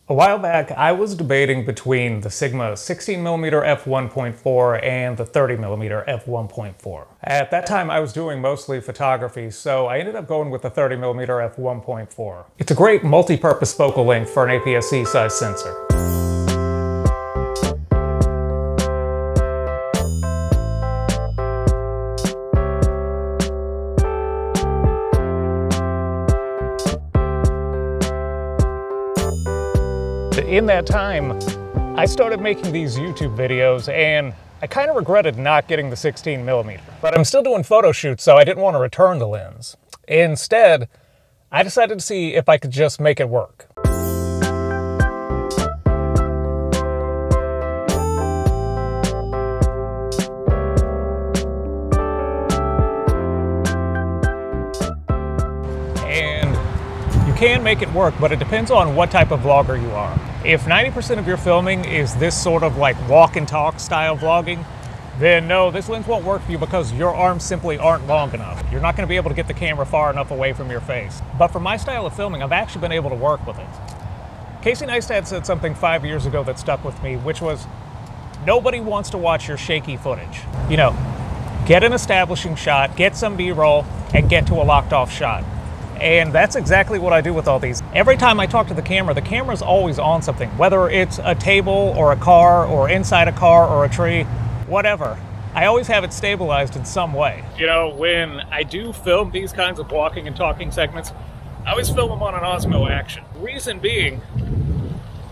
A while back, I was debating between the Sigma 16mm f1.4 and the 30mm f1.4. At that time, I was doing mostly photography, so I ended up going with the 30mm f1.4. It's a great multi-purpose focal length for an APS-C size sensor. In that time, I started making these YouTube videos and I kind of regretted not getting the 16mm. But I'm still doing photo shoots, so I didn't want to return the lens. Instead, I decided to see if I could just make it work. And you can make it work, but it depends on what type of vlogger you are. If 90% of your filming is this sort of like walk and talk style vlogging, then no, this lens won't work for you because your arms simply aren't long enough. You're not going to be able to get the camera far enough away from your face. But for my style of filming, I've actually been able to work with it. Casey Neistat said something 5 years ago that stuck with me, which was, nobody wants to watch your shaky footage. You know, get an establishing shot, get some B-roll, and get to a locked off shot. And that's exactly what I do with all these. Every time I talk to the camera's always on something, whether it's a table or a car or inside a car or a tree, whatever. I always have it stabilized in some way. You know, when I do film these kinds of walking and talking segments, I always film them on an Osmo Action. Reason being,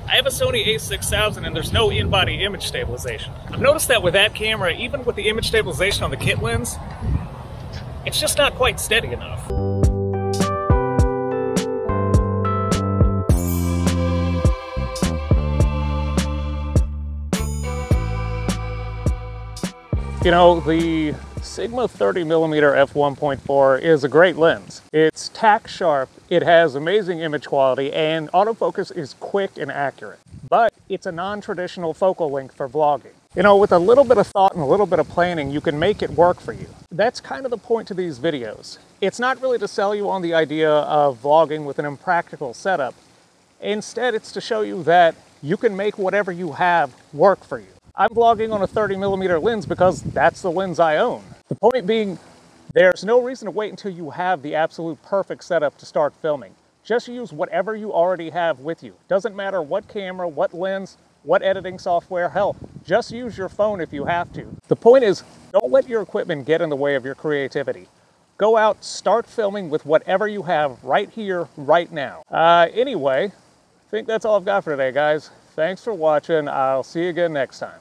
I have a Sony a6000 and there's no in-body image stabilization. I've noticed that with that camera, even with the image stabilization on the kit lens, it's just not quite steady enough. You know, the Sigma 30mm f1.4 is a great lens. It's tack sharp, it has amazing image quality, and autofocus is quick and accurate. But it's a non-traditional focal length for vlogging. You know, with a little bit of thought and a little bit of planning, you can make it work for you. That's kind of the point to these videos. It's not really to sell you on the idea of vlogging with an impractical setup. Instead, it's to show you that you can make whatever you have work for you. I'm vlogging on a 30mm lens because that's the lens I own. The point being, there's no reason to wait until you have the absolute perfect setup to start filming. Just use whatever you already have with you. Doesn't matter what camera, what lens, what editing software, hell, just use your phone if you have to. The point is, don't let your equipment get in the way of your creativity. Go out, start filming with whatever you have right here, right now. Anyway, I think that's all I've got for today, guys. Thanks for watching. I'll see you again next time.